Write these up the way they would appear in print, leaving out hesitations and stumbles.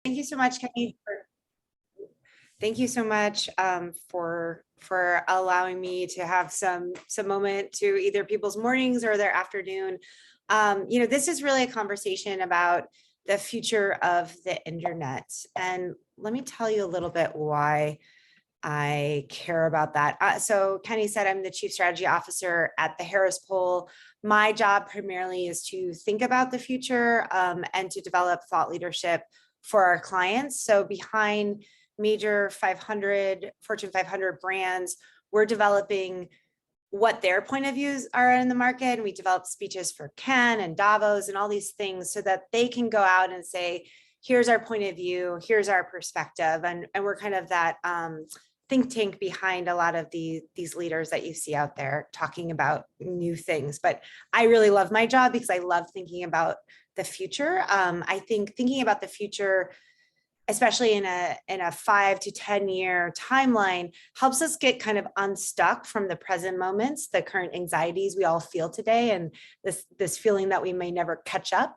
Thank you so much, Kenny. Thank you so much for allowing me to have some moment to either people's mornings or their afternoon. This is really a conversation about the future of the internet, and let me tell you a little bit why I care about that. So Kenny said I'm the Chief Strategy Officer at the Harris Poll. My job primarily is to think about the future and to develop thought leadership for our clients. So behind major 500, Fortune 500 brands, we're developing what their point of views are in the market. And we develop speeches for Ken and Davos and all these things so that they can go out and say, here's our point of view, here's our perspective. And we're kind of that think tank behind a lot of these leaders that you see out there talking about new things. But I really love my job because I love thinking about the future. I think thinking about the future, especially in a 5 to 10 year timeline, helps us get kind of unstuck from the present moments, the current anxieties we all feel today, and this feeling that we may never catch up.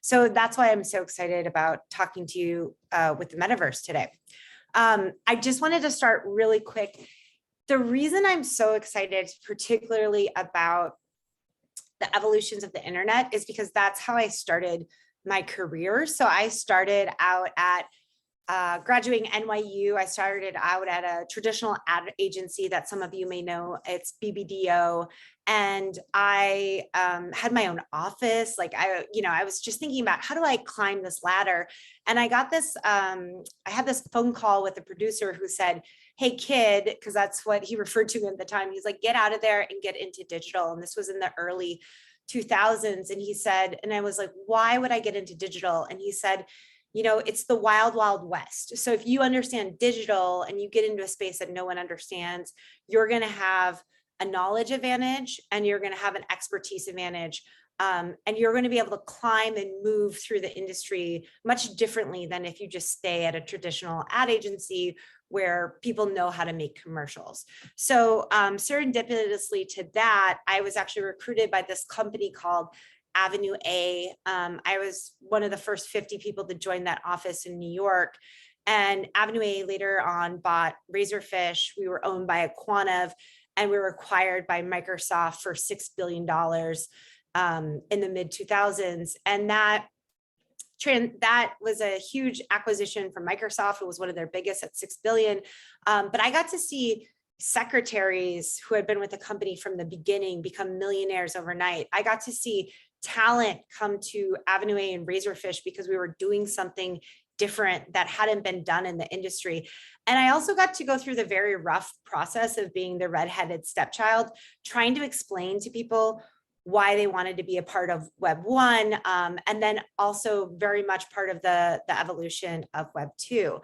So that's why I'm so excited about talking to you with the metaverse today. I just wanted to start really quick. The reason I'm so excited, particularly about the evolutions of the internet, is because that's how I started my career. So I started out at graduating NYU. I started out at a traditional ad agency that some of you may know. It's BBDO. And I had my own office. Like I was just thinking about how do I climb this ladder? And I got this, I had this phone call with a producer who said, hey kid, because that's what he referred to me at the time. He's like, get out of there and get into digital. And this was in the early 2000s. And he said, and I was like, why would I get into digital? And he said, it's the wild, wild west. So if you understand digital and you get into a space that no one understands, you're going to have a knowledge advantage and you're going to have an expertise advantage. And you're going to be able to climb and move through the industry much differently than if you just stay at a traditional ad agency where people know how to make commercials. So serendipitously to that, I was actually recruited by this company called Avenue A. I was one of the first 50 people to join that office in New York. And Avenue A later on bought Razorfish. We were owned by Aquanav, and we were acquired by Microsoft for $6 billion in the mid 2000s. And that was a huge acquisition from Microsoft. It was one of their biggest at 6 billion. But I got to see secretaries who had been with the company from the beginning become millionaires overnight. I got to see talent come to Avenue A and Razorfish because we were doing something different that hadn't been done in the industry. And I also got to go through the very rough process of being the redheaded stepchild, trying to explain to people why they wanted to be a part of Web 1, and then also very much part of the evolution of Web 2.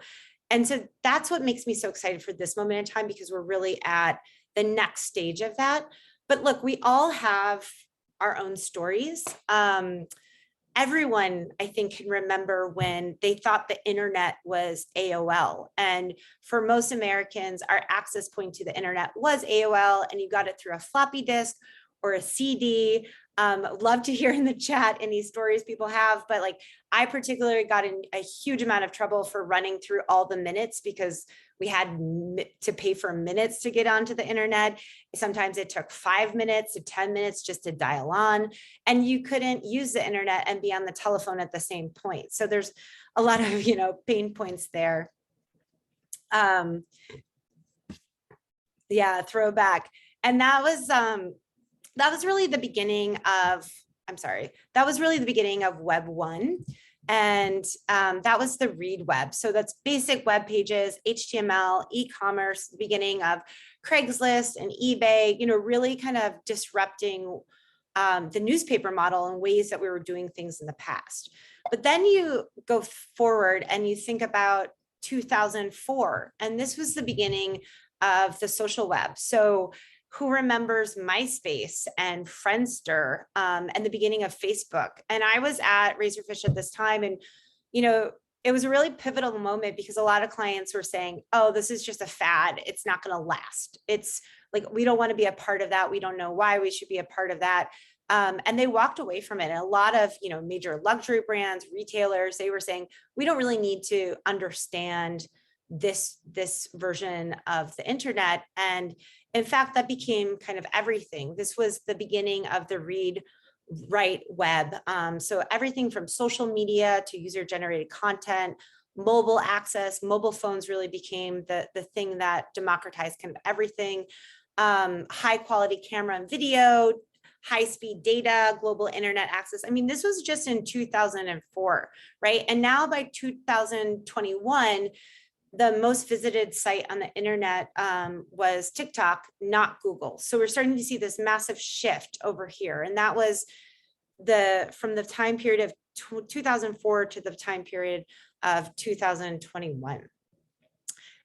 And so that's what makes me so excited for this moment in time, because we're really at the next stage of that. But look, we all have our own stories. Everyone, I think, can remember when they thought the internet was AOL. And for most Americans, our access point to the internet was AOL, and you got it through a floppy disk or a CD. Love to hear in the chat any stories people have, but like I particularly got in a huge amount of trouble for running through all the minutes because we had to pay for minutes to get onto the internet. Sometimes it took 5 minutes to 10 minutes just to dial on, and you couldn't use the internet and be on the telephone at the same point. So there's a lot of, pain points there. Yeah, throwback. And that was really the beginning of, that was really the beginning of Web 1. And that was the read web. So that's basic web pages, HTML, e-commerce, the beginning of Craigslist and eBay, really kind of disrupting the newspaper model in ways that we were doing things in the past. But then you go forward and you think about 2004, and this was the beginning of the social web. So who remembers MySpace and Friendster and the beginning of Facebook? And I was at Razorfish at this time, and it was a really pivotal moment because a lot of clients were saying, oh, this is just a fad. It's not going to last. It's like, we don't want to be a part of that. We don't know why we should be a part of that. And they walked away from it. And a lot of, major luxury brands, retailers, they were saying, we don't really need to understand this version of the internet. And in fact, that became kind of everything. This was the beginning of the read write web. So everything from social media to user generated content, mobile access, mobile phones really became the thing that democratized kind of everything. High quality camera and video, high speed data, global internet access. I mean, this was just in 2004, right? And now by 2021, the most visited site on the internet was TikTok, not Google. So we're starting to see this massive shift over here. And that was from the time period of 2004 to the time period of 2021.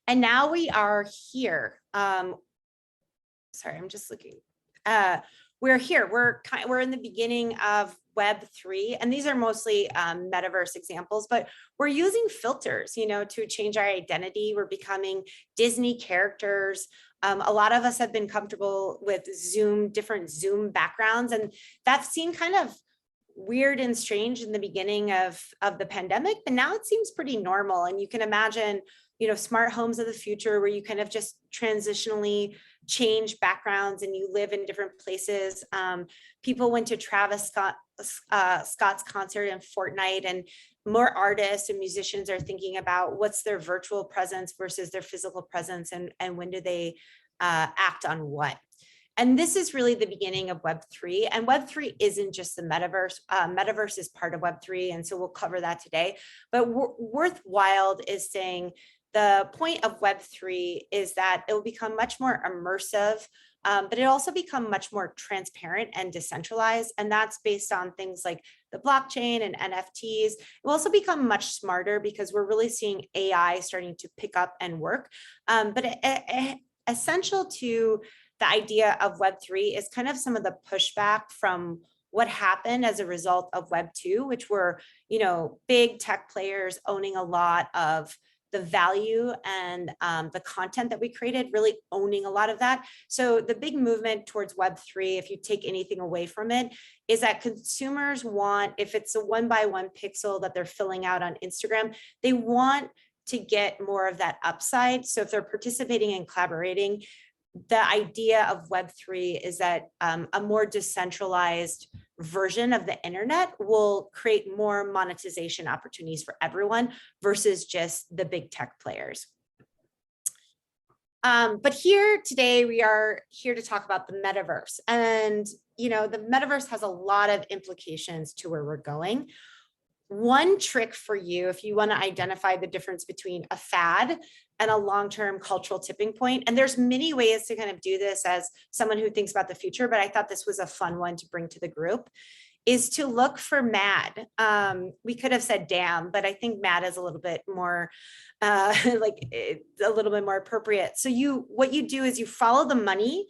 And now we are here. Sorry, I'm just looking. We're here. We're in the beginning of Web3, and these are mostly metaverse examples, but we're using filters, to change our identity. We're becoming Disney characters. A lot of us have been comfortable with different Zoom backgrounds, and that seemed kind of weird and strange in the beginning of the pandemic, but now it seems pretty normal. And you can imagine, smart homes of the future where you kind of just transitionally change backgrounds and you live in different places. People went to Travis Scott's concert in Fortnite, and more artists and musicians are thinking about what's their virtual presence versus their physical presence, and when do they act on what. And this is really the beginning of Web3. And Web3 isn't just the metaverse. Metaverse is part of Web3. And so we'll cover that today. But Worthwhile is saying the point of Web3 is that it will become much more immersive, but it'll also become much more transparent and decentralized. And that's based on things like the blockchain and NFTs. It will also become much smarter because we're really seeing AI starting to pick up and work. But essential to the idea of Web3 is kind of some of the pushback from what happened as a result of Web2, which were, big tech players owning a lot of the value and the content that we created, really owning a lot of that. So the big movement towards Web3, if you take anything away from it, is that consumers want, if it's a 1-by-1 pixel that they're filling out on Instagram, they want to get more of that upside. So if they're participating and collaborating, the idea of Web3 is that a more decentralized version of the internet will create more monetization opportunities for everyone versus just the big tech players. But here today, we are here to talk about the metaverse. And, the metaverse has a lot of implications to where we're going. One trick for you, if you want to identify the difference between a fad and a long-term cultural tipping point, and there's many ways to kind of do this as someone who thinks about the future, but I thought this was a fun one to bring to the group, is to look for mad. We could have said damn, but I think mad is a little bit more a little bit more appropriate. So what you do is you follow the money.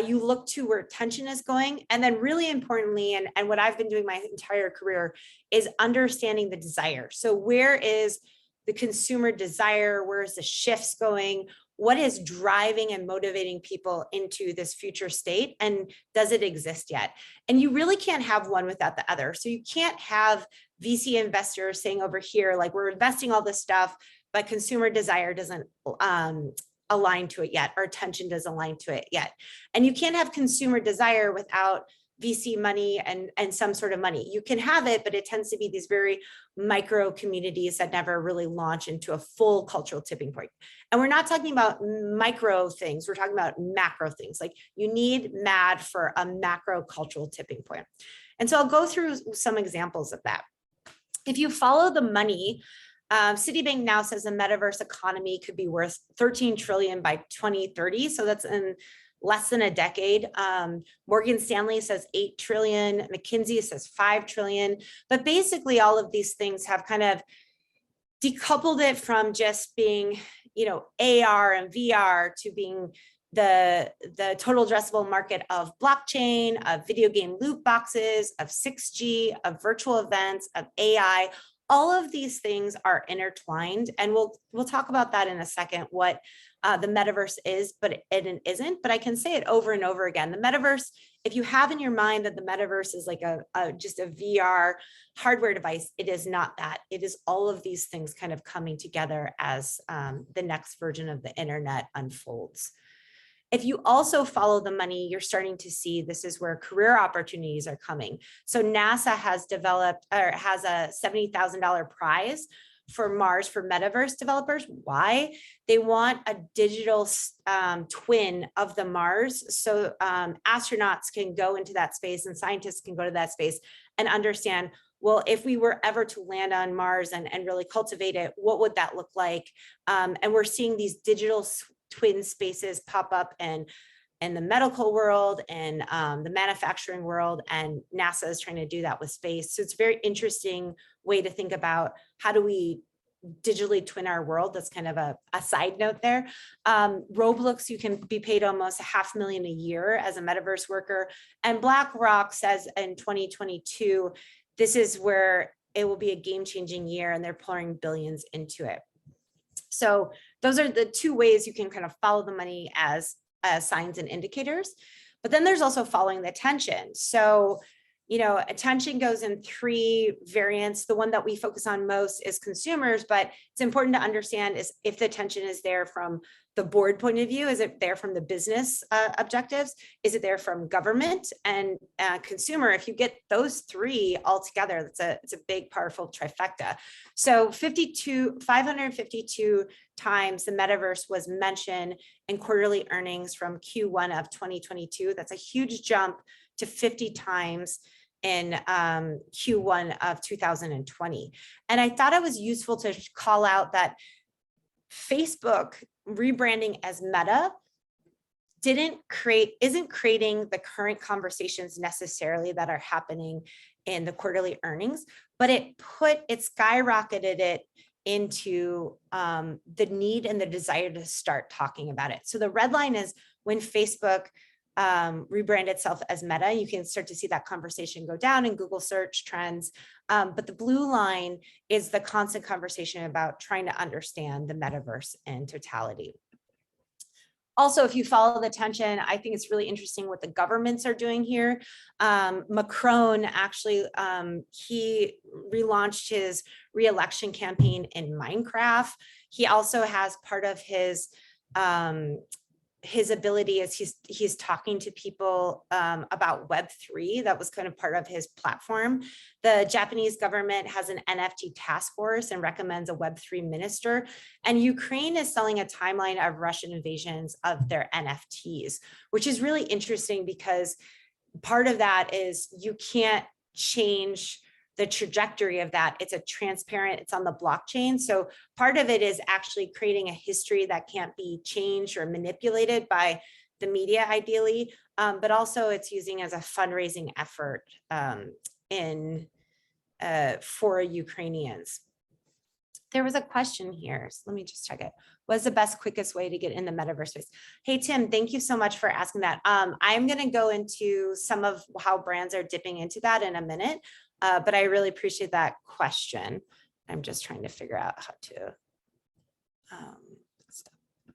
You look to where attention is going. And then really importantly, and what I've been doing my entire career, is understanding the desire. So where is the consumer desire? Where is the shifts going? What is driving and motivating people into this future state? And does it exist yet? And you really can't have one without the other. So you can't have VC investors saying over here, like, we're investing all this stuff, but consumer desire doesn't align to it yet, or attention doesn't align to it yet. And you can't have consumer desire without VC money and some sort of money. You can have it, but it tends to be these very micro communities that never really launch into a full cultural tipping point. And we're not talking about micro things, we're talking about macro things. Like, you need MAD for a macro cultural tipping point. And so I'll go through some examples of that. If you follow the money, Citibank now says the metaverse economy could be worth 13 trillion by 2030. So that's in less than a decade. Morgan Stanley says 8 trillion, McKinsey says 5 trillion. But basically all of these things have kind of decoupled it from just being, AR and VR to being the total addressable market of blockchain, of video game loot boxes, of 6G, of virtual events, of AI. All of these things are intertwined, and we'll talk about that in a second, what the metaverse is, but it isn't. But I can say it over and over again. The metaverse if you have in your mind that the metaverse is like just a VR hardware device, it is not that. It is all of these things kind of coming together as the next version of the internet unfolds. If you also follow the money, you're starting to see this is where career opportunities are coming. So NASA has developed or has a $70,000 prize for Mars for metaverse developers. Why? They want a digital twin of the Mars. So astronauts can go into that space and scientists can go to that space and understand, well, if we were ever to land on Mars and really cultivate it, what would that look like? And we're seeing these digital twin spaces pop up in the medical world and the manufacturing world, and NASA is trying to do that with space. So it's a very interesting way to think about how do we digitally twin our world. That's kind of a side note there. Roblox, you can be paid almost $500,000 a year as a metaverse worker. And BlackRock says in 2022, this is where it will be a game-changing year, and they're pouring billions into it. So those are the two ways you can kind of follow the money as signs and indicators. But then there's also following the attention. So, you know, attention goes in three variants. The one that we focus on most is consumers, but it's important to understand is if the attention is there from the board point of view, is it there from the business objectives? Is it there from government and consumer? If you get those three all together, it's a big, powerful trifecta. So 552 times the metaverse was mentioned in quarterly earnings from Q1 of 2022. That's a huge jump to 50 times in Q1 of 2020. And I thought it was useful to call out that Facebook rebranding as Meta isn't creating the current conversations necessarily that are happening in the quarterly earnings, but it skyrocketed it into the need and the desire to start talking about it. So the red line is when Facebook rebrand itself as Meta, you can start to see that conversation go down in Google search trends. But the blue line is the constant conversation about trying to understand the metaverse in totality. Also, if you follow the attention, I think it's really interesting what the governments are doing here. Macron actually, he relaunched his re-election campaign in Minecraft. He also has part of his ability is he's talking to people about Web3. That was kind of part of his platform. The Japanese government has an NFT task force and recommends a Web3 minister. And Ukraine is selling a timeline of Russian invasions of their NFTs, which is really interesting because part of that is you can't change the trajectory of that. It's it's on the blockchain. So part of it is actually creating a history that can't be changed or manipulated by the media ideally, but also it's using as a fundraising effort for Ukrainians. There was a question here, so let me just check it. What's the best, quickest way to get in the metaverse space? Hey, Tim, thank you so much for asking that. I'm gonna go into some of how brands are dipping into that in a minute. But I really appreciate that question. I'm just trying to figure out how to,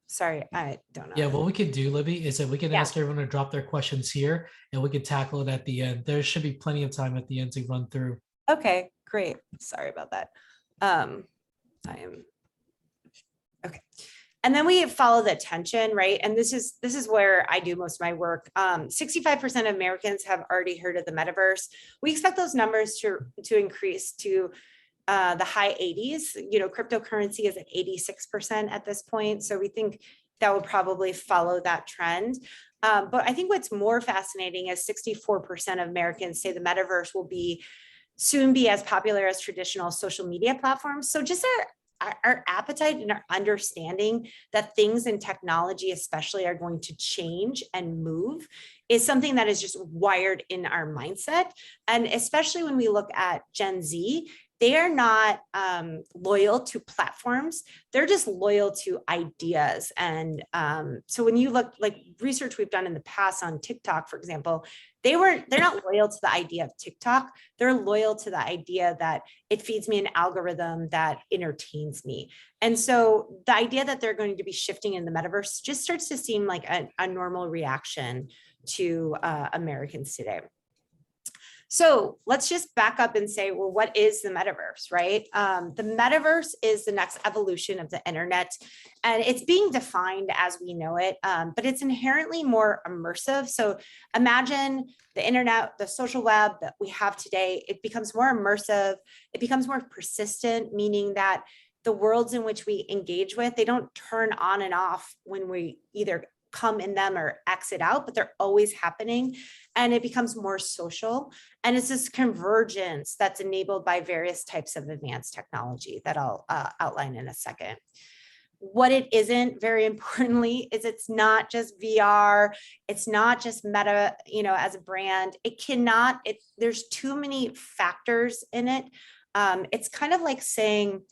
sorry, I don't know. Yeah, what we could do, Libby, is that we can ask everyone to drop their questions here and we can tackle it at the end. There should be plenty of time at the end to run through. Okay, great. Sorry about that. Okay. And then we follow the attention, right? And this is where I do most of my work. 65% of Americans have already heard of the metaverse. We expect those numbers to increase to the high 80s. You know, cryptocurrency is at 86% at this point. So we think that will probably follow that trend. But I think what's more fascinating is 64% of Americans say the metaverse will soon be as popular as traditional social media platforms. So just our appetite and our understanding that things in technology especially are going to change and move is something that is just wired in our mindset. And especially when we look at Gen Z, they are not loyal to platforms. They're just loyal to ideas. And so when you look like research we've done in the past on TikTok, for example, they're not loyal to the idea of TikTok. They're loyal to the idea that it feeds me an algorithm that entertains me. And so the idea that they're going to be shifting in the metaverse just starts to seem like a normal reaction to Americans today. So let's just back up and say, well, what is the metaverse, right? The metaverse is the next evolution of the internet, and it's being defined as we know it, but it's inherently more immersive. So imagine the internet, the social web that we have today, it becomes more immersive, it becomes more persistent, meaning that the worlds in which we engage with, they don't turn on and off when we either come in them or exit out, but they're always happening, and it becomes more social. And it's this convergence that's enabled by various types of advanced technology that I'll outline in a second. What it isn't, very importantly, is it's not just VR, it's not just Meta, as a brand. There's too many factors in it. It's kind of like saying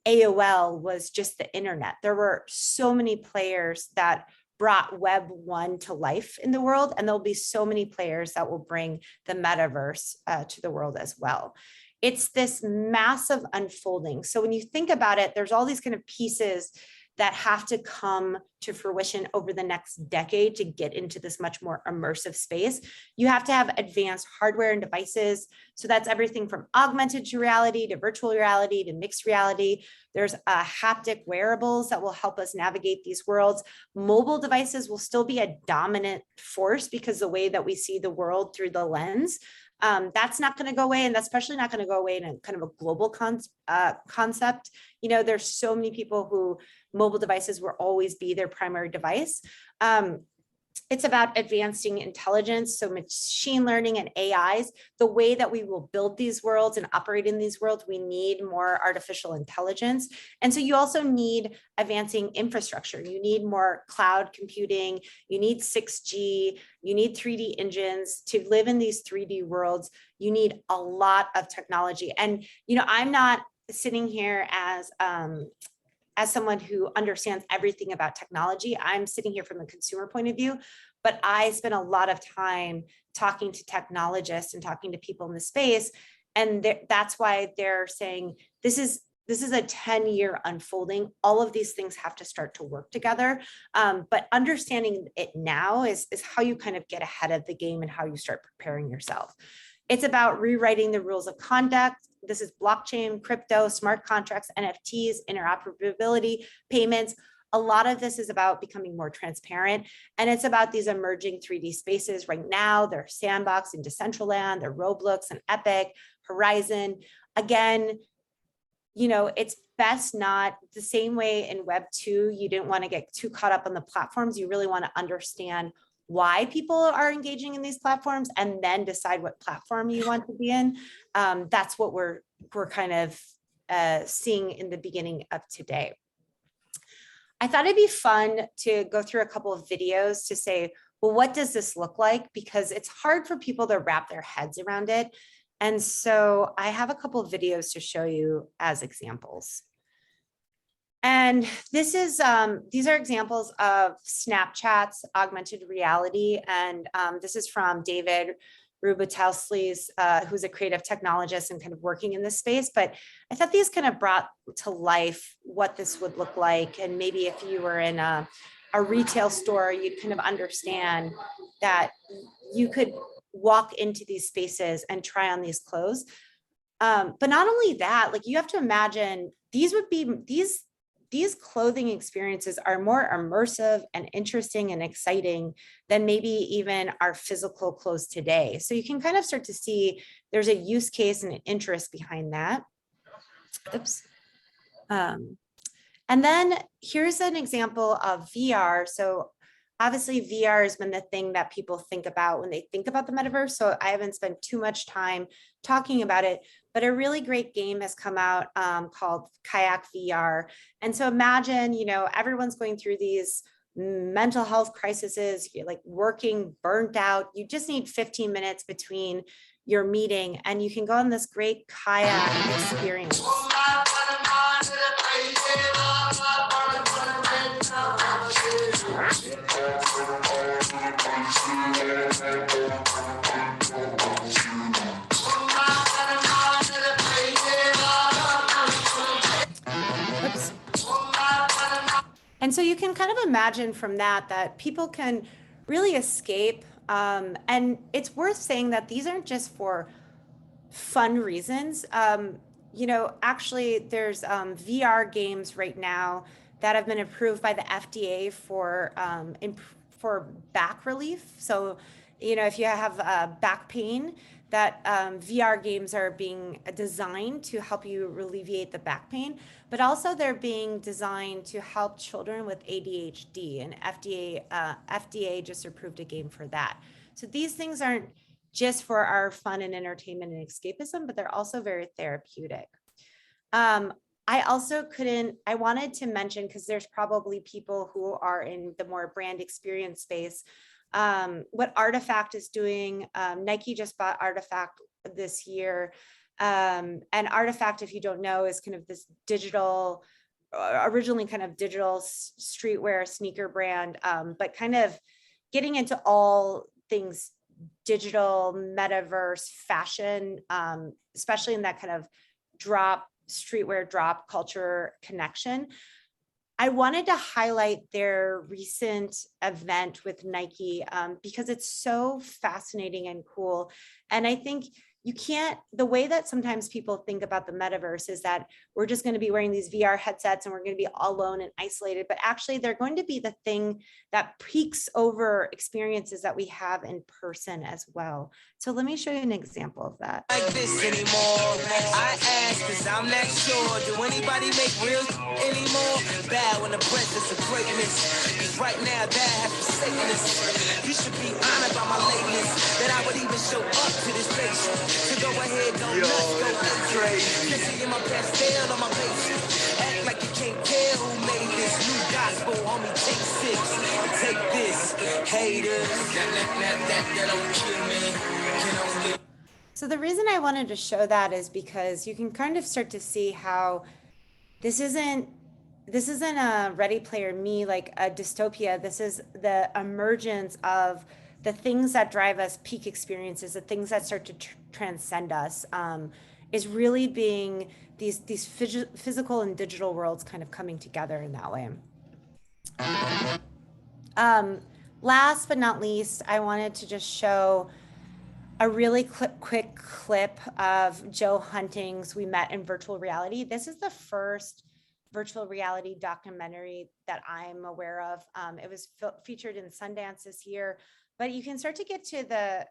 AOL was just the internet. There were so many players that brought Web 1 to life in the world, and there'll be so many players that will bring the metaverse to the world as well. It's this massive unfolding. So when you think about it, there's all these kind of pieces that have to come to fruition over the next decade to get into this much more immersive space. You have to have advanced hardware and devices. So that's everything from augmented reality to virtual reality to mixed reality. There's haptic wearables that will help us navigate these worlds. Mobile devices will still be a dominant force because the way that we see the world through the lens, that's not going to go away, and that's especially not going to go away in a kind of a global concept. There's so many people who mobile devices will always be their primary device. It's about advancing intelligence, so machine learning and AIs. The way that we will build these worlds and operate in these worlds, we need more artificial intelligence. And so you also need advancing infrastructure. You need more cloud computing, you need 6G, you need 3D engines to live in these 3D worlds. You need a lot of technology. And, I'm not sitting here as someone who understands everything about technology. I'm sitting here from a consumer point of view, but I spend a lot of time talking to technologists and talking to people in the space. And that's why they're saying, this is a 10-year unfolding. All of these things have to start to work together. But understanding it now is how you kind of get ahead of the game and how you start preparing yourself. It's about rewriting the rules of conduct. This is blockchain, crypto, smart contracts, NFTs, interoperability, payments. A lot of this is about becoming more transparent. And it's about these emerging 3D spaces. Right now, they're Sandbox and Decentraland, they're Roblox and Epic, Horizon. Again, it's best not the same way in Web 2. You didn't want to get too caught up on the platforms. You really want to understand why people are engaging in these platforms and then decide what platform you want to be in. That's what we're kind of seeing in the beginning of today. I thought it'd be fun to go through a couple of videos to say, well, what does this look like? Because it's hard for people to wrap their heads around it. And so I have a couple of videos to show you as examples. And these are examples of Snapchat's augmented reality. And this is from David Rubatelsley's, who's a creative technologist and kind of working in this space. But I thought these kind of brought to life what this would look like. And maybe if you were in a retail store, you'd kind of understand that you could walk into these spaces and try on these clothes. But not only that, like you have to imagine these clothing experiences are more immersive and interesting and exciting than maybe even our physical clothes today. So you can kind of start to see there's a use case and an interest behind that. Oops. And then here's an example of VR. So obviously VR has been the thing that people think about when they think about the metaverse. So I haven't spent too much time talking about it, but a really great game has come out called Kayak VR. And so imagine, everyone's going through these mental health crises, you're like working burnt out. You just need 15 minutes between your meeting and you can go on this great kayak experience. Oops. And so you can kind of imagine from that people can really escape And it's worth saying that these aren't just for fun reasons. Actually, there's VR games right now that have been approved by the FDA for back relief. So, if you have back pain, that VR games are being designed to help you alleviate the back pain, but also they're being designed to help children with ADHD, and FDA just approved a game for that. So these things aren't just for our fun and entertainment and escapism, but they're also very therapeutic. I wanted to mention, because there's probably people who are in the more brand experience space, what Artifact is doing. Nike just bought Artifact this year. And Artifact, if you don't know, is kind of this digital, originally kind of digital streetwear sneaker brand, but kind of getting into all things digital, metaverse, fashion, especially in that kind of streetwear drop culture connection. I wanted to highlight their recent event with Nike because it's so fascinating and cool. And I think the way that sometimes people think about the metaverse is that we're just going to be wearing these VR headsets and we're going to be all alone and isolated, but actually they're going to be the thing that peaks over experiences that we have in person as well. So let me show you an example of that. Like this anymore. I ask because I'm not sure. Do anybody make real anymore? Bad when the presence of greatness. Because right now that has forsaken us. You should be honored by my lateness. That I would even show up to this place. So go ahead, go nuts, go crazy. Kissing in my pastel on my face. Act like you can't tell who made this new gospel. Homie, take 6 and take this. Haters. That don't kill me. So the reason I wanted to show that is because you can kind of start to see how this isn't a Ready Player Me, like a dystopia. This is the emergence of the things that drive us peak experiences, the things that start to transcend us, is really being these physical and digital worlds kind of coming together in that way. Last but not least, I wanted to just show a really quick clip of Joe Hunting's We Met in Virtual Reality. This is the first virtual reality documentary that I'm aware of. It was featured in Sundance this year, but you can start to get to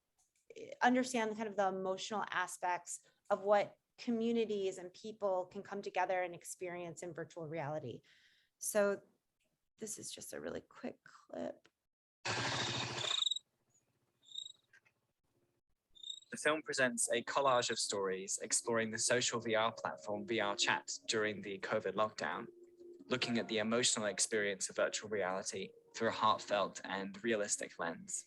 understand kind of the emotional aspects of what communities and people can come together and experience in virtual reality. So this is just a really quick clip. The film presents a collage of stories exploring the social VR platform VR Chat during the COVID lockdown, looking at the emotional experience of virtual reality through a heartfelt and realistic lens.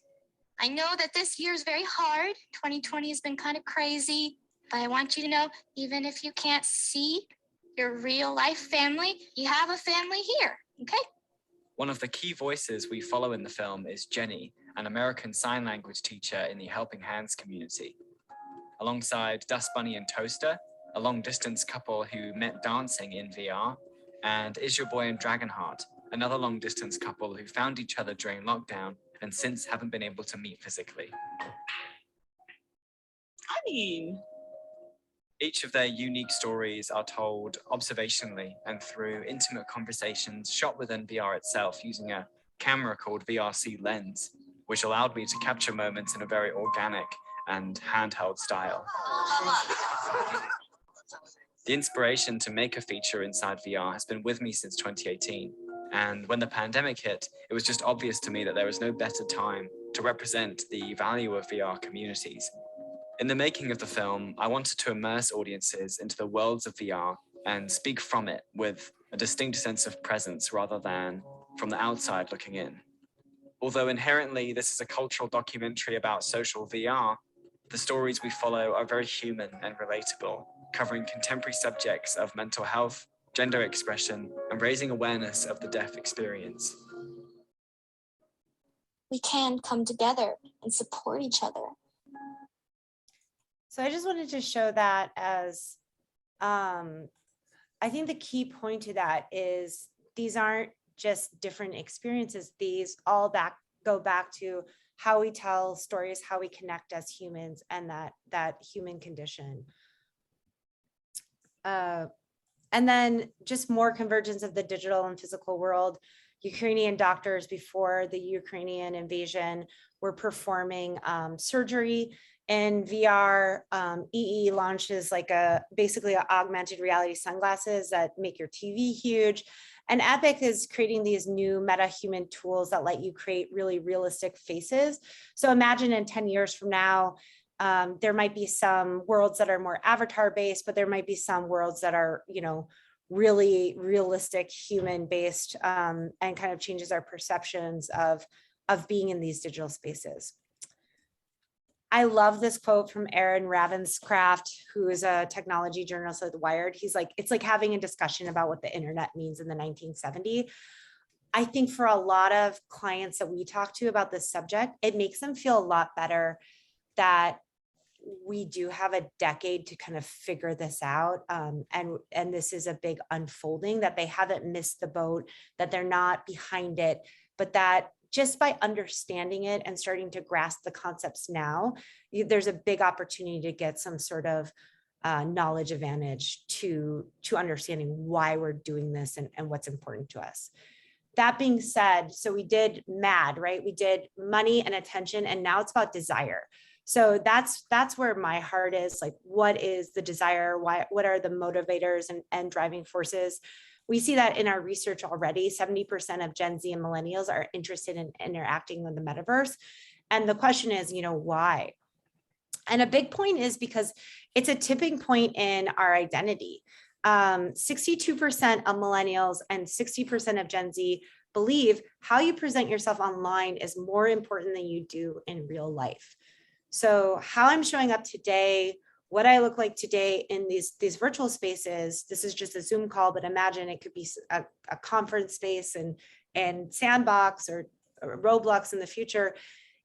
I know that this year is very hard. 2020 has been kind of crazy, but I want you to know, even if you can't see your real life family, you have a family here, okay? One of the key voices we follow in the film is Jenny, an American Sign Language teacher in the Helping Hands community. Alongside Dust Bunny and Toaster, a long-distance couple who met dancing in VR, and Is Your Boy and Dragonheart, another long-distance couple who found each other during lockdown and since haven't been able to meet physically. Each of their unique stories are told observationally and through intimate conversations shot within VR itself using a camera called VRC Lens, which allowed me to capture moments in a very organic and handheld style. The inspiration to make a feature inside VR has been with me since 2018. And when the pandemic hit, it was just obvious to me that there was no better time to represent the value of VR communities. In the making of the film, I wanted to immerse audiences into the worlds of VR and speak from it with a distinct sense of presence rather than from the outside looking in. Although inherently this is a cultural documentary about social VR, the stories we follow are very human and relatable, covering contemporary subjects of mental health, gender expression, and raising awareness of the deaf experience. We can come together and support each other. So I just wanted to show that as, I think the key point to that is these aren't just different experiences. These all go back to how we tell stories, how we connect as humans, and that human condition. And then just more convergence of the digital and physical world. Ukrainian doctors before the Ukrainian invasion were performing surgery in VR. EE launches like basically augmented reality sunglasses that make your TV huge. And Epic is creating these new meta-human tools that let you create really realistic faces. So imagine in 10 years from now, there might be some worlds that are more avatar based, but there might be some worlds that are, really realistic human based, and kind of changes our perceptions of being in these digital spaces. I love this quote from Aaron Ravenscraft, who is a technology journalist at Wired. He's like, it's like having a discussion about what the internet means in the 1970s. I think for a lot of clients that we talk to about this subject, it makes them feel a lot better that we do have a decade to kind of figure this out. And this is a big unfolding, that they haven't missed the boat, that they're not behind it, but that just by understanding it and starting to grasp the concepts now, there's a big opportunity to get some sort of knowledge advantage to understanding why we're doing this and what's important to us. That being said, so we did MAD, right? We did money and attention, and now it's about desire. So that's where my heart is. Like, what is the desire? What are the motivators and driving forces? We see that in our research already. 70% of Gen Z and millennials are interested in interacting with the metaverse. And the question is, why? And a big point is because it's a tipping point in our identity. 62% of millennials and 60% of Gen Z believe how you present yourself online is more important than you do in real life. So how I'm showing up today, what I look like today in these virtual spaces, this is just a Zoom call, but imagine it could be a conference space and Sandbox or Roblox in the future.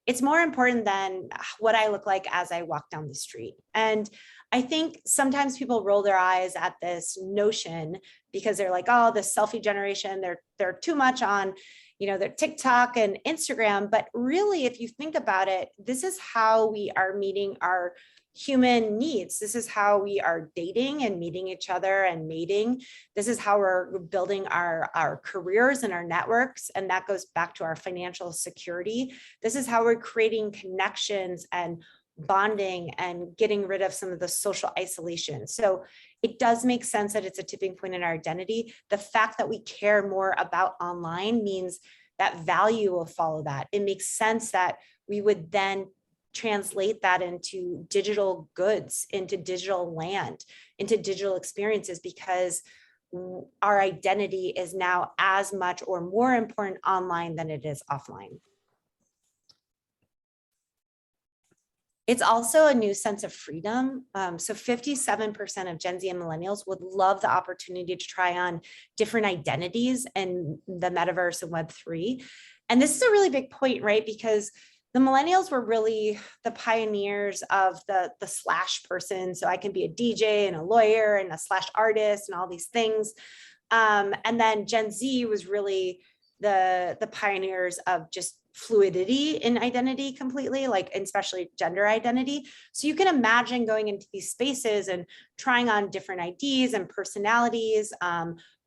It's more important than what I look like as I walk down the street. And I think sometimes people roll their eyes at this notion because they're like, oh, the selfie generation, they're too much on their TikTok and Instagram. But really, if you think about it, this is how we are meeting our human needs. This is how we are dating and meeting each other and mating. This is how we're building our careers and our networks. And that goes back to our financial security. This is how we're creating connections and bonding and getting rid of some of the social isolation. So it does make sense that it's a tipping point in our identity. The fact that we care more about online means that value will follow that. It makes sense that we would then translate that into digital goods, into digital land, into digital experiences, because our identity is now as much or more important online than it is offline. It's also a new sense of freedom. So 57% of Gen Z and millennials would love the opportunity to try on different identities in the metaverse and Web3. And this is a really big point, right? Because the millennials were really the pioneers of the slash person. So I can be a DJ and a lawyer and a slash artist and all these things. And then Gen Z was really the pioneers of just fluidity in identity completely, like especially gender identity. So you can imagine going into these spaces and trying on different IDs and personalities,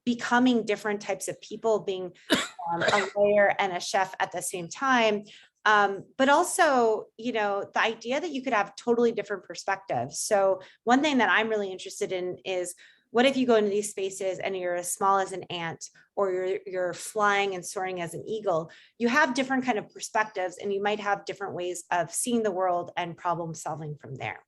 becoming different types of people, being a lawyer and a chef at the same time. But also, the idea that you could have totally different perspectives. So one thing that I'm really interested in is, what if you go into these spaces and you're as small as an ant, or you're flying and soaring as an eagle? You have different kind of perspectives, and you might have different ways of seeing the world and problem solving from there.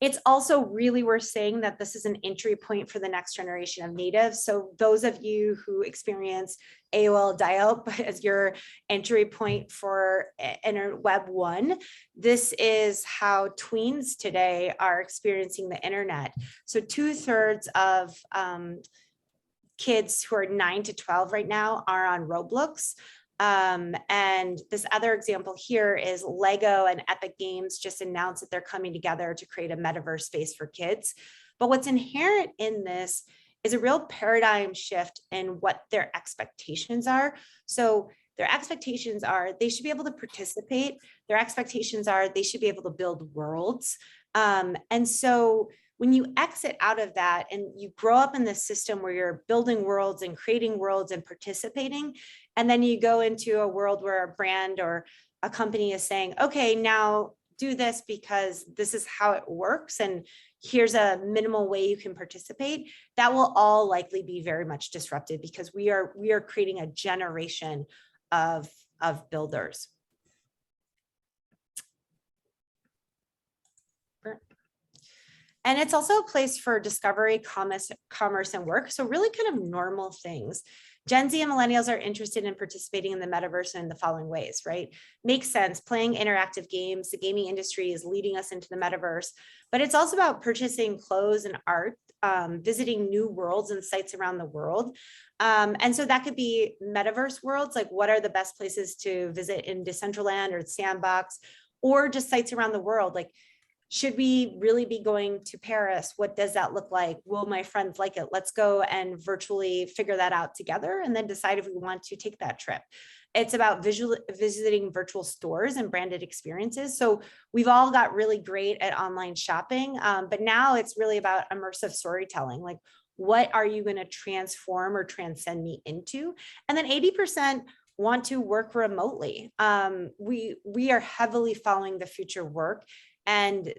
It's also really worth saying that this is an entry point for the next generation of natives. So those of you who experience AOL dial-up as your entry point for Web 1, this is how tweens today are experiencing the internet. So 2/3 of kids who are 9 to 12 right now are on Roblox. And this other example here is Lego and Epic Games just announced that they're coming together to create a metaverse space for kids. But what's inherent in this is a real paradigm shift in what their expectations are. So Their expectations are they should be able to participate. Their expectations are they should be able to build worlds. And so when you exit out of that and you grow up in this system where you're building worlds and creating worlds and participating, and then you go into a world where a brand or a company is saying, okay, now do this because this is how it works. And here's a minimal way you can participate. That will all likely be very much disrupted because we are creating a generation of builders. And it's also a place for discovery, commerce, and work. So really kind of normal things. Gen Z and millennials are interested in participating in the metaverse in the following ways, right? Makes sense, playing interactive games. The gaming industry is leading us into the metaverse, but it's also about purchasing clothes and art, visiting new worlds and sites around the world. And so that could be metaverse worlds, like what are the best places to visit in Decentraland or Sandbox, or just sites around the world, like should we really be going to Paris? What does that look like? Will my friends like it? Let's go and virtually figure that out together and then decide if we want to take that trip. It's about visiting virtual stores and branded experiences. So we've all got really great at online shopping, but now it's really about immersive storytelling. Like, what are you going to transform or transcend me into? And then 80% want to work remotely. We are heavily following the future work. And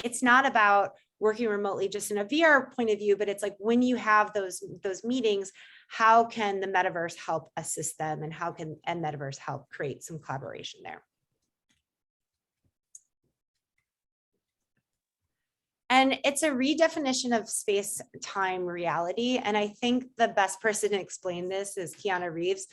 it's not about working remotely just in a VR point of view, but it's like when you have those meetings, how can the metaverse help assist them, and how can metaverse help create some collaboration there? And it's a redefinition of space-time reality. And I think the best person to explain this is Keanu Reeves.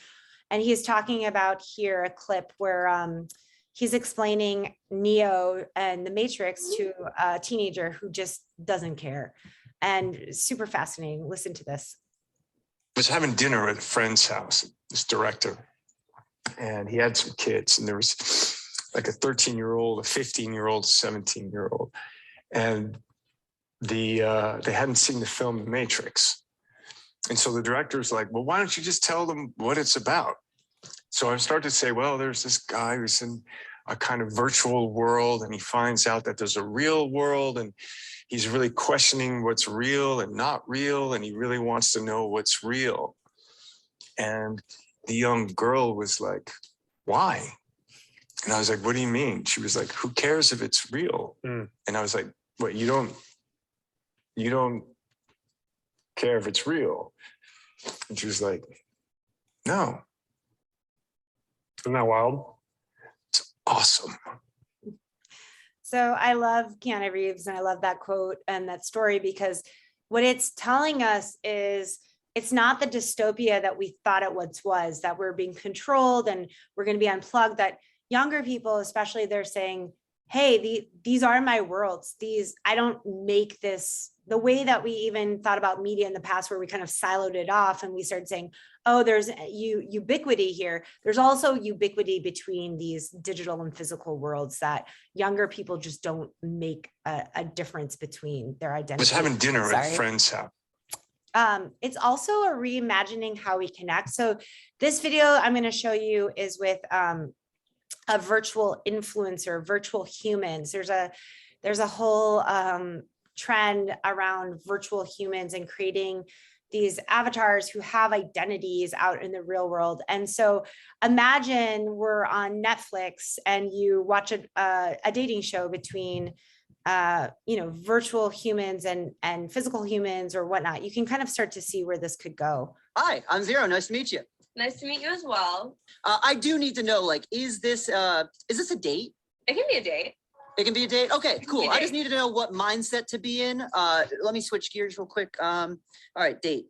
And he's talking about here a clip where he's explaining Neo and the Matrix to a teenager who just doesn't care. And super fascinating. Listen to this. I was having dinner at a friend's house, this director, and he had some kids, and there was like a 13-year-old, a 15-year-old, 17-year-old, and they hadn't seen the film The Matrix. And so the director's like, well, why don't you just tell them what it's about? So I started to say, well, there's this guy who's in a kind of virtual world, and he finds out that there's a real world, and he's really questioning what's real and not real, and he really wants to know what's real. And the young girl was like, why? And I was like, what do you mean? She was like, who cares if it's real? And I was like, what, you don't care if it's real? And she was like, no. Isn't that wild? It's awesome. So I love Keanu Reeves, and I love that quote and that story, because what it's telling us is it's not the dystopia that we thought it once was, that we're being controlled and we're going to be unplugged. That younger people, especially, they're saying, hey, these are my worlds. I don't make this, the way that we even thought about media in the past, where we kind of siloed it off and we started saying, oh, there's ubiquity here. There's also ubiquity between these digital and physical worlds, that younger people just don't make a difference between their identity. I was having dinner at a friend's house. It's also a reimagining how we connect. So this video I'm going to show you is with a virtual influencer, virtual humans. There's a whole trend around virtual humans and creating these avatars who have identities out in the real world. And so imagine we're on Netflix and you watch a dating show between virtual humans and physical humans or whatnot. You can kind of start to see where this could go. Hi, I'm Zero. Nice to meet you. Nice to meet you as well. I do need to know, like, is this a date? It can be a date. It can be a date? Okay, cool. I just date. need to know what mindset to be in. Let me switch gears real quick. All right, date.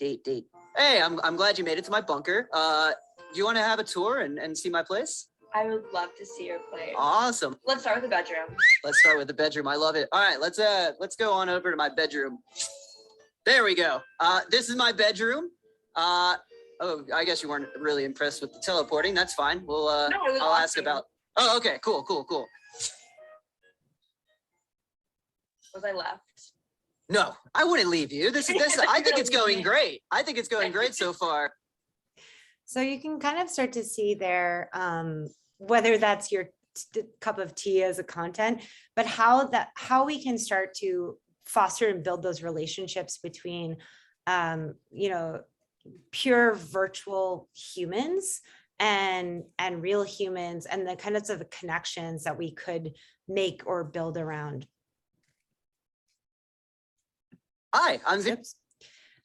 Hey, I'm glad you made it to my bunker. Do you want to have a tour and see my place? I would love to see your place. Awesome. Let's start with the bedroom. Let's start with the bedroom. I love it. All right, let's go on over to my bedroom. There we go. This is my bedroom. Oh, I guess you weren't really impressed with the teleporting. That's fine. We'll No, it was I'll ask awesome. about. Oh, okay, cool. Was I left? No, I wouldn't leave you. This I think it's going great. I think it's going great so far. So you can kind of start to see there, whether that's your cup of tea as a content, but how we can start to foster and build those relationships between, pure virtual humans and real humans, and the kind of the connections that we could make or build around. Hi, I'm Vic.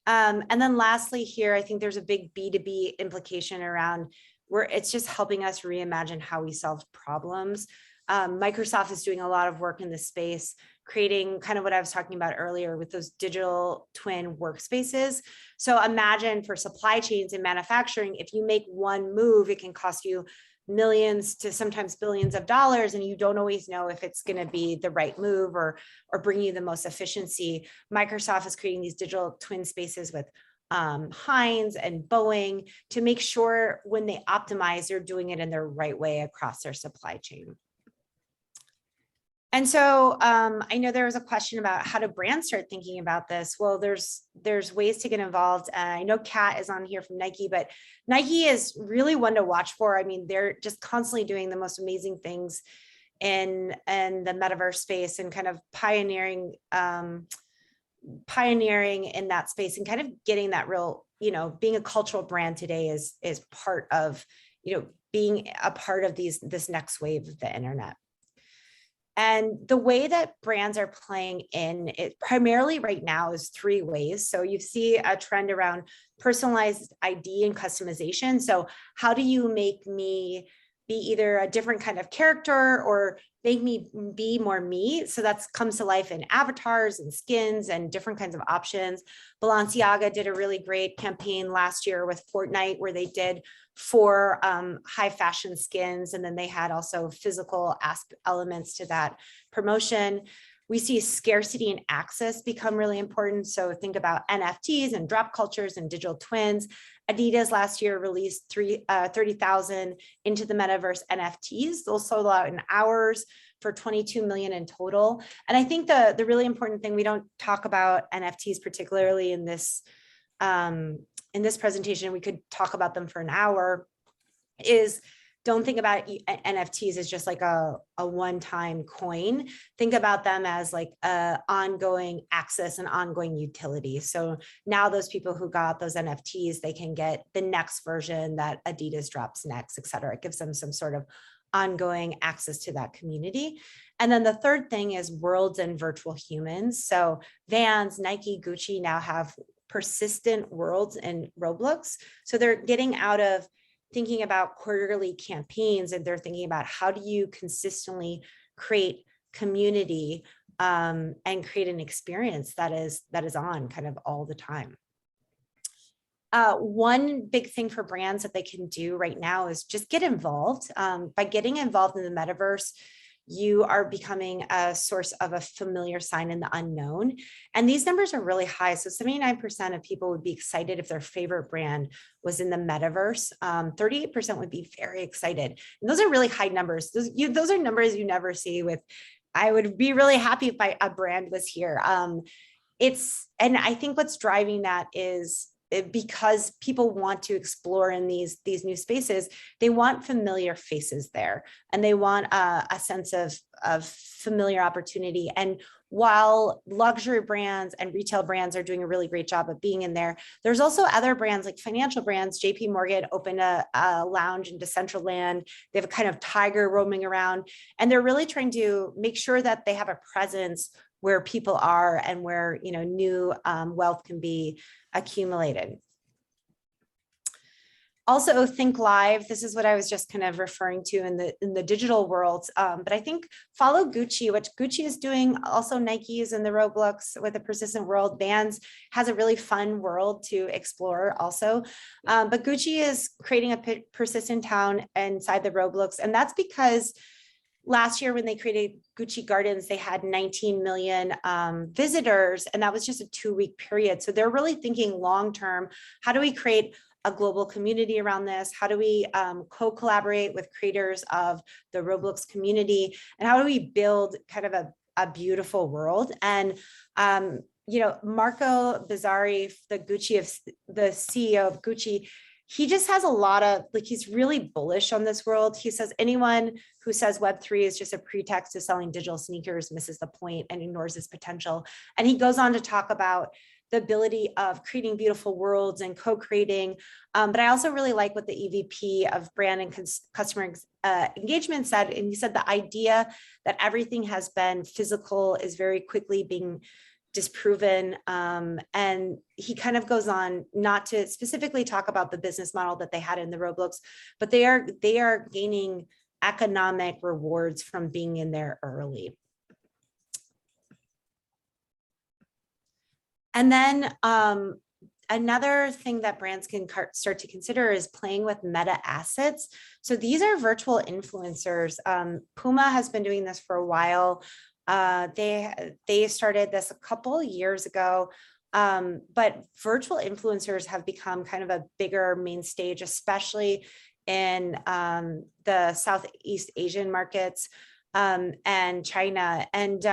And then lastly here, I think there's a big B2B implication around where it's just helping us reimagine how we solve problems. Microsoft is doing a lot of work in this space, creating kind of what I was talking about earlier with those digital twin workspaces. So imagine for supply chains and manufacturing, if you make one move, it can cost you millions to sometimes billions of dollars, and you don't always know if it's going to be the right move or bring you the most efficiency. Microsoft is creating these digital twin spaces with Heinz and Boeing to make sure when they optimize, they're doing it in the right way across their supply chain. And so I know there was a question about how do brands start thinking about this? Well, there's ways to get involved. I know Kat is on here from Nike, but Nike is really one to watch for. I mean, they're just constantly doing the most amazing things in the metaverse space and kind of pioneering in that space and kind of getting that real, being a cultural brand today is part of, being a part of this next wave of the internet. And the way that brands are playing in it primarily right now is three ways. So you see a trend around personalized ID and customization. So how do you make me be either a different kind of character or make me be more me? So that comes to life in avatars and skins and different kinds of options. Balenciaga did a really great campaign last year with Fortnite where they did 4 high fashion skins, and then they had also physical elements to that promotion. We see scarcity and access become really important. So think about NFTs and drop cultures and digital twins. Adidas last year released 30,000 into the metaverse NFTs. Those sold out in hours for 22 million in total. And I think the really important thing, we don't talk about NFTs particularly in this presentation, we could talk about them for an hour, is don't think about NFTs as just like a one-time coin. Think about them as like ongoing access and ongoing utility. So now those people who got those NFTs, they can get the next version that Adidas drops next, et cetera. It gives them some sort of ongoing access to that community. And then the third thing is worlds and virtual humans. So Vans, Nike, Gucci now have persistent worlds in Roblox. So they're getting out of thinking about quarterly campaigns, and they're thinking about how do you consistently create community and create an experience that is on kind of all the time. One big thing for brands that they can do right now is just get involved. By getting involved in the metaverse, you are becoming a source of a familiar sign in the unknown. And these numbers are really high. So 79% of people would be excited if their favorite brand was in the metaverse. 38% would be very excited. And those are really high numbers. Those are numbers you never see with, I would be really happy if a brand was here. And I think what's driving that is because people want to explore in these new spaces, they want familiar faces there, and they want a sense of familiar opportunity. And while luxury brands and retail brands are doing a really great job of being in there, there's also other brands like financial brands. JP Morgan opened a lounge in Decentraland. They have a kind of tiger roaming around, and they're really trying to make sure that they have a presence where people are and where new wealth can be accumulated. Also, think live. This is what I was just kind of referring to in the digital world. But I think follow Gucci, which Gucci is doing. Also, Nike is in the Roblox with a persistent world. Vans has a really fun world to explore also. But Gucci is creating a persistent town inside the Roblox. And that's because last year when they created Gucci Gardens, they had 19 million visitors, and that was just a 2-week period. So they're really thinking long-term, how do we create a global community around this? How do we co-collaborate with creators of the Roblox community? And how do we build kind of a beautiful world? And Marco Bizzarri, the CEO of Gucci, he just has a lot of, like, he's really bullish on this world. He says anyone who says Web3 is just a pretext to selling digital sneakers misses the point and ignores its potential. And he goes on to talk about the ability of creating beautiful worlds and co-creating. But I also really like what the EVP of brand and customer engagement said. And he said the idea that everything has been physical is very quickly being disproven. And he kind of goes on not to specifically talk about the business model that they had in the Roblox, but they are gaining economic rewards from being in there early. And then another thing that brands can start to consider is playing with meta assets. So these are virtual influencers. Puma has been doing this for a while. They started this a couple years ago, but virtual influencers have become kind of a bigger main stage, especially in the Southeast Asian markets and China. And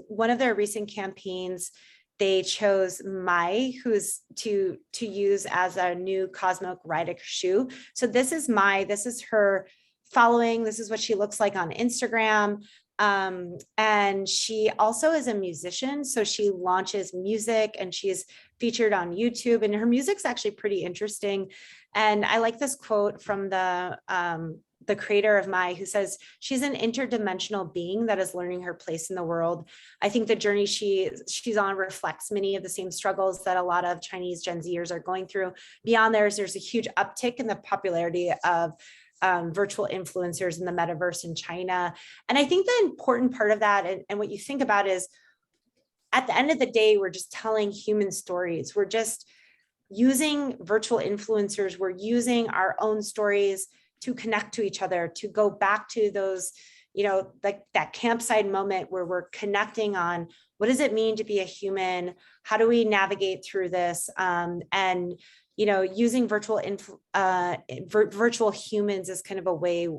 one of their recent campaigns, they chose Mai, who's to use as a new Cosmic Rydic shoe. So this is Mai, this is her following, this is what she looks like on Instagram. And she also is a musician. So she launches music and she's featured on YouTube, and her music's actually pretty interesting. And I like this quote from the creator of Mai, who says, she's an interdimensional being that is learning her place in the world. I think the journey she's on reflects many of the same struggles that a lot of Chinese Gen Zers are going through. Beyond there's a huge uptick in the popularity of virtual influencers in the metaverse in China. And I think the important part of that, and what you think about is, at the end of the day, we're just telling human stories. We're just using virtual influencers. We're using our own stories to connect to each other, to go back to those, like that campsite moment where we're connecting on what does it mean to be a human? How do we navigate through this? And using virtual humans is kind of a way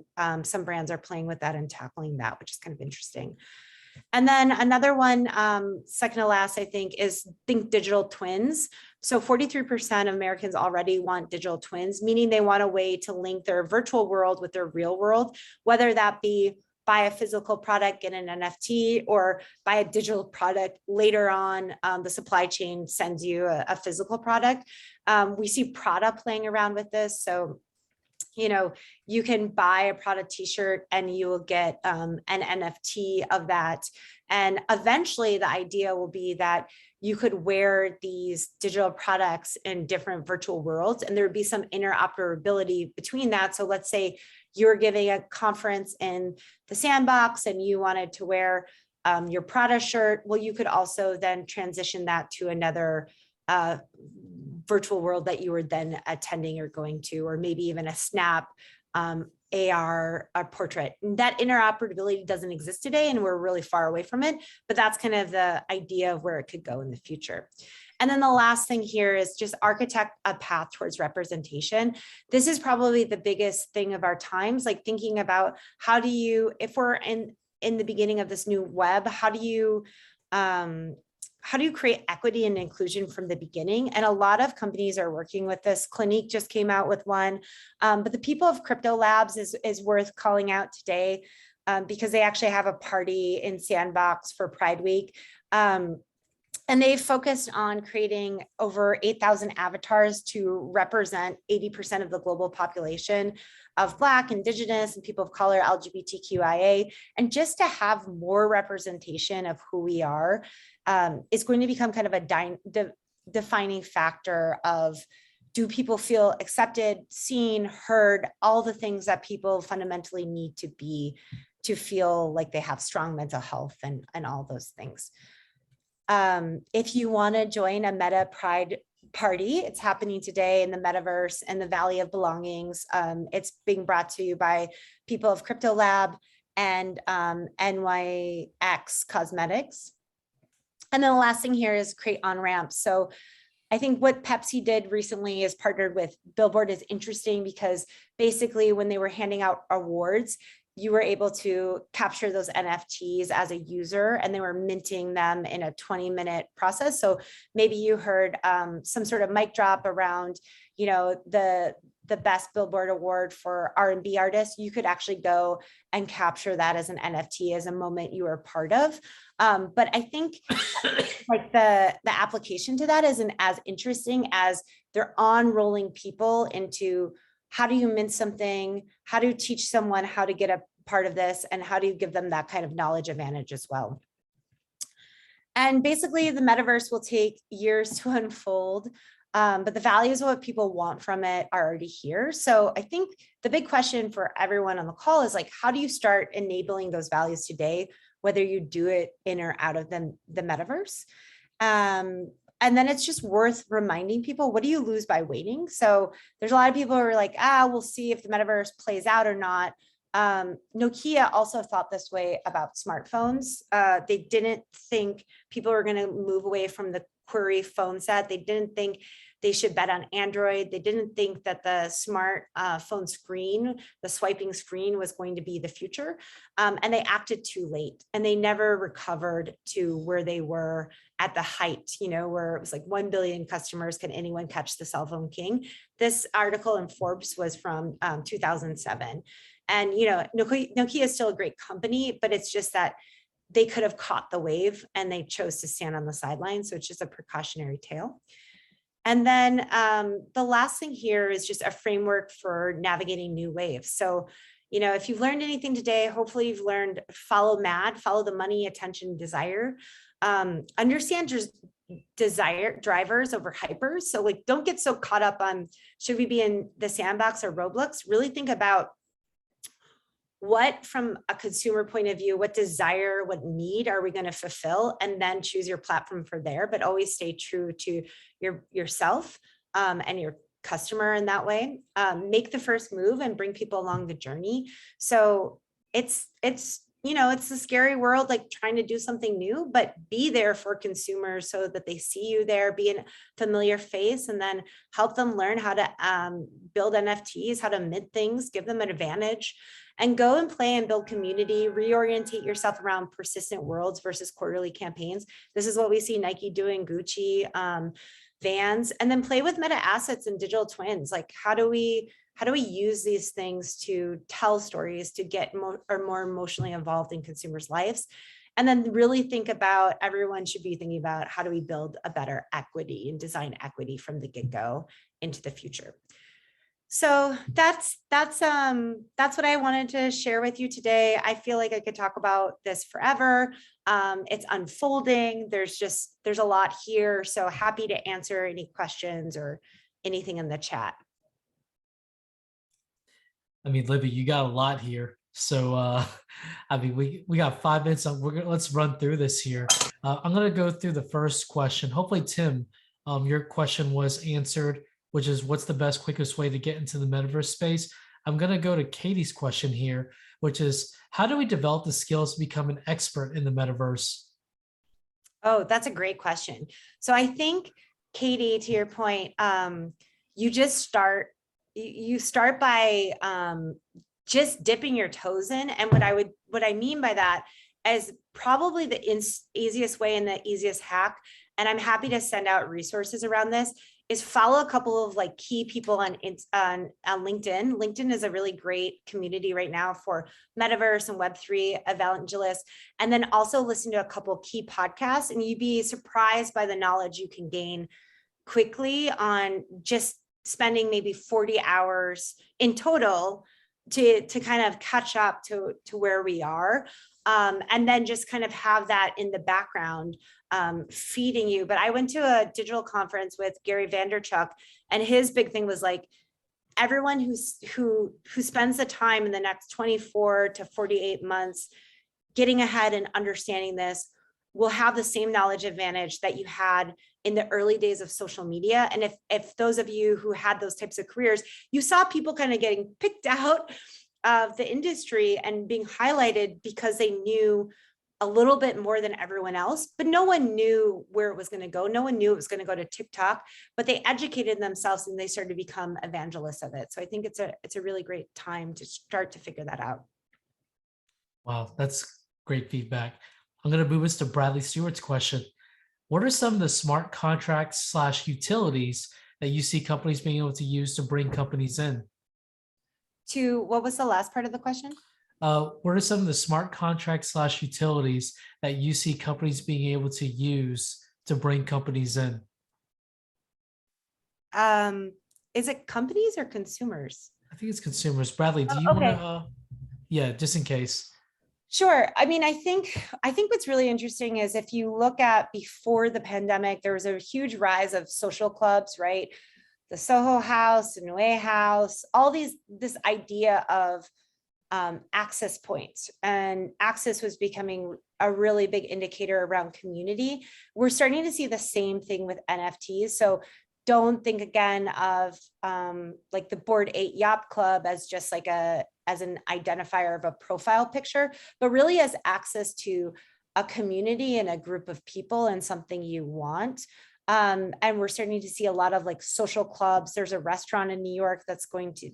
some brands are playing with that and tackling that, which is kind of interesting. And then another one, second to last, I think, is think digital twins. So 43% of Americans already want digital twins, meaning they want a way to link their virtual world with their real world, whether that be buy a physical product, get an NFT, or buy a digital product later on. The supply chain sends you a physical product. We see Prada playing around with this. So you can buy a Prada t-shirt and you will get an NFT of that. And eventually the idea will be that you could wear these digital products in different virtual worlds, and there would be some interoperability between that. So let's say you're giving a conference in the Sandbox and you wanted to wear your Prada shirt. Well, you could also then transition that to another virtual world that you were then attending or going to, or maybe even a Snap AR portrait. That interoperability doesn't exist today, and we're really far away from it, but that's kind of the idea of where it could go in the future. And then the last thing here is just architect a path towards representation. This is probably the biggest thing of our times, like thinking about how do you, if we're in the beginning of this new web, how do you create equity and inclusion from the beginning? And a lot of companies are working with this. Clinique just came out with one, but the people of Crypto Labs is worth calling out today because they actually have a party in Sandbox for Pride Week. And they focused on creating over 8,000 avatars to represent 80% of the global population of Black, Indigenous, and people of color, LGBTQIA, and just to have more representation of who we are is going to become kind of a defining factor of, do people feel accepted, seen, heard, all the things that people fundamentally need to be to feel like they have strong mental health and all those things. If you want to join a Meta Pride party, it's happening today in the metaverse and the Valley of Belongings. It's being brought to you by people of Crypto Lab and NYX Cosmetics. And then the last thing here is create on-ramps. So I think what Pepsi did recently is partnered with Billboard is interesting because basically when they were handing out awards, you were able to capture those NFTs as a user, and they were minting them in a 20-minute process. So maybe you heard some sort of mic drop around, the best Billboard award for R&B artists, you could actually go and capture that as an NFT, as a moment you were part of. But I think like the application to that isn't as interesting as they're on-rolling people into how do you mint something, how do you teach someone how to get a part of this, and how do you give them that kind of knowledge advantage as well. And basically the metaverse will take years to unfold. But the values of what people want from it are already here. So I think the big question for everyone on the call is like, how do you start enabling those values today, whether you do it in or out of the metaverse? And then it's just worth reminding people, what do you lose by waiting? So there's a lot of people who are like, we'll see if the metaverse plays out or not. Nokia also thought this way about smartphones. They didn't think people were going to move away from the query phone set. They didn't think they should bet on Android. They didn't think that the smart phone screen, the swiping screen, was going to be the future. And they acted too late, and they never recovered to where they were at the height, where it was like 1 billion customers. Can anyone catch the cell phone king? This article in Forbes was from 2007. And, Nokia is still a great company, but it's just that they could have caught the wave and they chose to stand on the sidelines. So it's just a precautionary tale. And then the last thing here is just a framework for navigating new waves. So, if you've learned anything today, hopefully you've learned follow MAD, follow the money, attention, desire. Understand just desire drivers over hypers. So like, don't get so caught up on, should we be in the sandbox or Roblox? Really think about what, from a consumer point of view, what desire, what need are we going to fulfill, and then choose your platform for there, but always stay true to yourself and your customer in that way. Make the first move and bring people along the journey. So it's a scary world, like trying to do something new, but be there for consumers so that they see you there, be a familiar face, and then help them learn how to build NFTs, how to mint things, give them an advantage, and go and play and build community, reorientate yourself around persistent worlds versus quarterly campaigns. This is what we see Nike doing, Gucci, Vans, and then play with meta assets and digital twins. Like, how do we use these things to tell stories, to get more emotionally involved in consumers' lives? And then really think about, everyone should be thinking about, how do we build a better equity and design equity from the get-go into the future? So that's what I wanted to share with you today. I feel like I could talk about this forever. It's unfolding. There's a lot here. So happy to answer any questions or anything in the chat. I mean, Libby, you got a lot here. So, we got 5 minutes. Let's run through this here. I'm going to go through the first question. Hopefully, Tim, your question was answered, which is, what's the best, quickest way to get into the metaverse space? I'm going to go to Katie's question here, which is, how do we develop the skills to become an expert in the metaverse? Oh, that's a great question. So I think, Katie, to your point, you just start. You start by just dipping your toes in. And what I mean by that is probably the easiest way and the easiest hack, and I'm happy to send out resources around this, is follow a couple of like key people on LinkedIn. LinkedIn is a really great community right now for metaverse and Web3 evangelists. And then also listen to a couple of key podcasts, and you'd be surprised by the knowledge you can gain quickly on just spending maybe 40 hours in total to kind of catch up to where we are. And then just kind of have that in the background feeding you. But I went to a digital conference with Gary Vaynerchuk, and his big thing was like, everyone who spends the time in the next 24 to 48 months getting ahead and understanding this will have the same knowledge advantage that you had in the early days of social media. And if those of you who had those types of careers, you saw people kind of getting picked out of the industry and being highlighted because they knew a little bit more than everyone else, but no one knew where it was going to go. No one knew it was going to go to TikTok, but they educated themselves and they started to become evangelists of it. So I think it's a really great time to start to figure that out. Wow, that's great feedback. I'm going to move us to Bradley Stewart's question. What are some of the smart contracts / utilities that you see companies being able to use to bring companies in? What was the last part of the question? What are some of the smart contracts / utilities that you see companies being able to use to bring companies in? Is it companies or consumers? I think it's consumers. Bradley, do Oh, you want okay. to? Yeah, just in case. Sure. I mean, I think what's really interesting is if you look at before the pandemic, there was a huge rise of social clubs, right? The Soho House, the Noe House, this idea of access points, and access was becoming a really big indicator around community. We're starting to see the same thing with NFTs. So don't think again of like the Bored Ape Yacht Club as just like as an identifier of a profile picture, but really as access to a community and a group of people and something you want. And we're starting to see a lot of like social clubs. There's a restaurant in New York that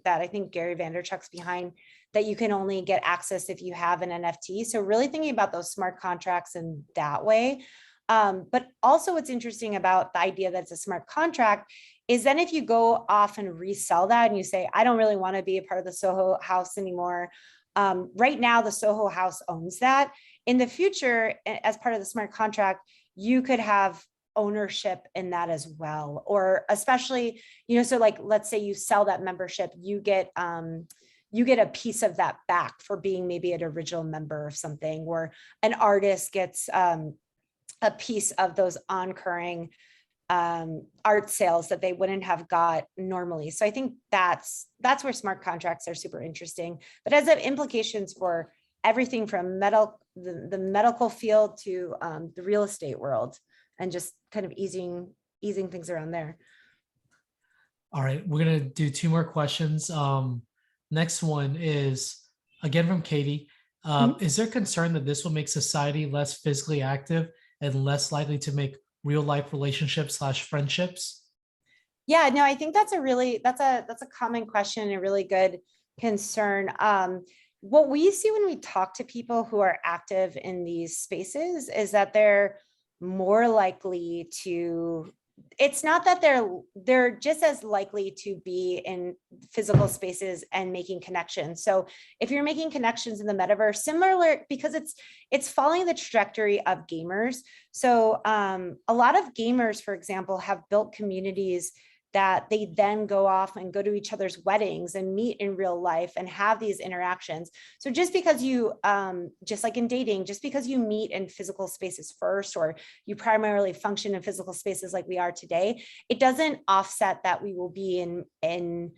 I think Gary Vaynerchuk's behind, that you can only get access if you have an NFT. So really thinking about those smart contracts in that way. But also what's interesting about the idea that it's a smart contract is then if you go off and resell that and you say, I don't really want to be a part of the Soho House anymore. Right now, the Soho House owns that. In the future, as part of the smart contract, you could have ownership in that as well. Or especially, so like, let's say you sell that membership, you get a piece of that back for being maybe an original member of something, or an artist gets a piece of those oncurring art sales that they wouldn't have got normally. So I think that's where smart contracts are super interesting, but as implications for everything from the medical field to the real estate world, and just kind of easing things around there. All right, we're gonna do 2 more questions. Next one is again from Katie. Is there concern that this will make society less physically active and less likely to make real life relationships / friendships? Yeah, no, I think that's a common question and a really good concern. What we see when we talk to people who are active in these spaces is that they're more likely to, it's not that they're just as likely to be in physical spaces and making connections. So if you're making connections in the metaverse, similar, because it's following the trajectory of gamers. So a lot of gamers, for example, have built communities that they then go off and go to each other's weddings and meet in real life and have these interactions. So just because you, just like in dating, just because you meet in physical spaces first, or you primarily function in physical spaces like we are today, it doesn't offset that we will be in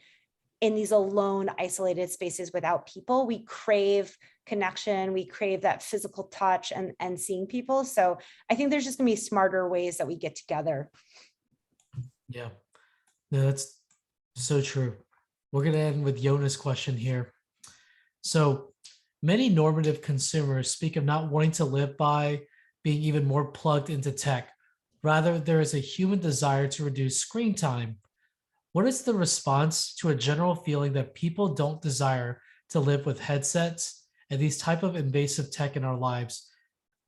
these alone, isolated spaces without people. We crave connection, we crave that physical touch and seeing people. So I think there's just gonna be smarter ways that we get together. Yeah. No, that's so true. We're going to end with Yona's question here. So many normative consumers speak of not wanting to live by being even more plugged into tech. Rather, there is a human desire to reduce screen time. What is the response to a general feeling that people don't desire to live with headsets and these type of invasive tech in our lives?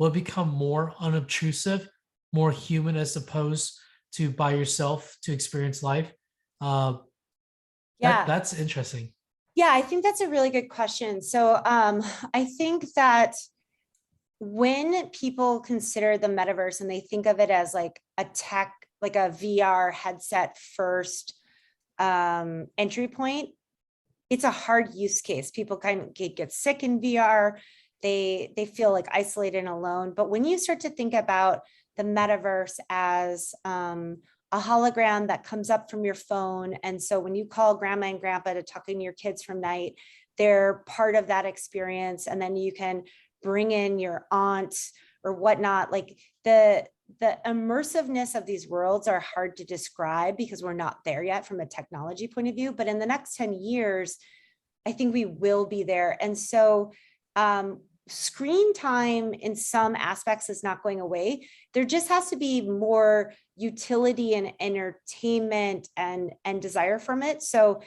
Will it become more unobtrusive, more human as opposed to by yourself to experience life? That's interesting. Yeah, I think that's a really good question. So I think that when people consider the metaverse and they think of it as like a tech, like a VR headset first entry point, it's a hard use case. People kind of get sick in VR. They feel like isolated and alone. But when you start to think about the metaverse as a hologram that comes up from your phone, and so when you call grandma and grandpa to tuck in your kids from night, they're part of that experience, and then you can bring in your aunt or whatnot. Like the immersiveness of these worlds are hard to describe because we're not there yet from a technology point of view. But in the next 10 years, I think we will be there. And so screen time in some aspects is not going away. There just has to be more utility and entertainment and desire from it. So,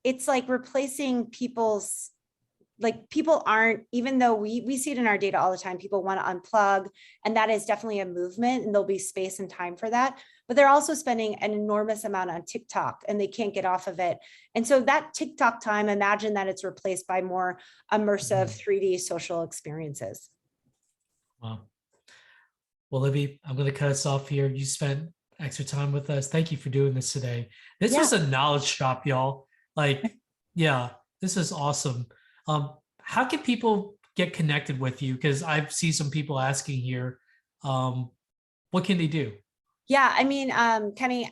it's like replacing people's, like people aren't, even though we see it in our data all the time, people want to unplug, and that is definitely a movement, and there'll be space and time for that. but they're also spending an enormous amount on TikTok and they can't get off of it. And so that TikTok time, imagine that it's replaced by more immersive 3D social experiences. Wow. Well, Libby, I'm going to cut us off here. You spent extra time with us. Thank you for doing this today. This was a knowledge drop, y'all. Like, yeah, this is awesome. How can people get connected with you? Because I see some people asking here, what can they do? Yeah, I mean, Kenny,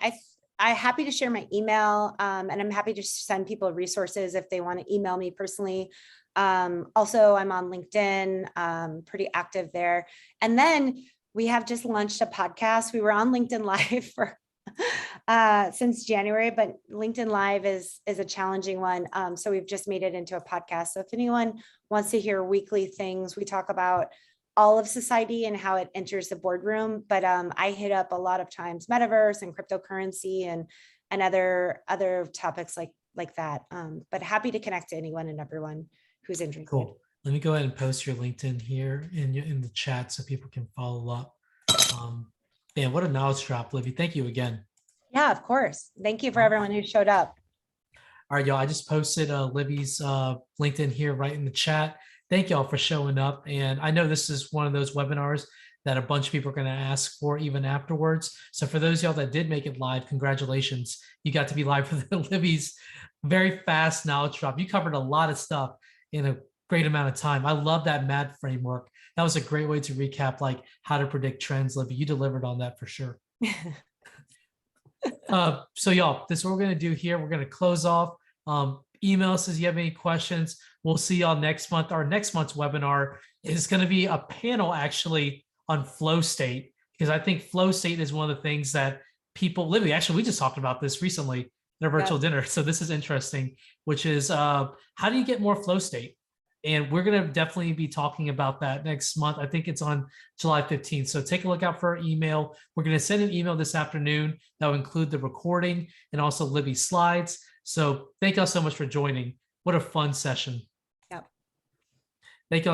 I'm happy to share my email, and I'm happy to send people resources if they want to email me personally. Also, I'm on LinkedIn, pretty active there. And then we have just launched a podcast. We were on LinkedIn Live for since January, but LinkedIn Live is a challenging one. So we've just made it into a podcast. So if anyone wants to hear weekly things, we talk about all of society and how it enters the boardroom. But I hit up a lot of times metaverse and cryptocurrency and other topics like that. But happy to connect to anyone and everyone who's interested. Cool. Let me go ahead and post your LinkedIn here in the chat so people can follow up. Man, what a knowledge drop, Libby. Thank you again. Yeah, of course. Thank you for everyone who showed up. All right, y'all. I just posted Libby's LinkedIn here right in the chat. Thank y'all for showing up. And I know this is one of those webinars that a bunch of people are going to ask for even afterwards. So for those y'all that did make it live, congratulations. You got to be live for Libby's very fast knowledge drop. You covered a lot of stuff in a great amount of time. I love that MAD framework. That was a great way to recap like how to predict trends, Libby. You delivered on that for sure. So y'all, this is what we're going to do here. We're going to close off. Email us if you have any questions. We'll see y'all next month. Our next month's webinar is going to be a panel actually on flow state, because I think flow state is one of the things that people, Libby, actually, we just talked about this recently in a virtual dinner. So this is interesting, which is how do you get more flow state? And we're going to definitely be talking about that next month. I think it's on July 15th. So take a look out for our email. We're going to send an email this afternoon that will include the recording and also Libby's slides. So thank y'all so much for joining. What a fun session. Yep. Thank y'all.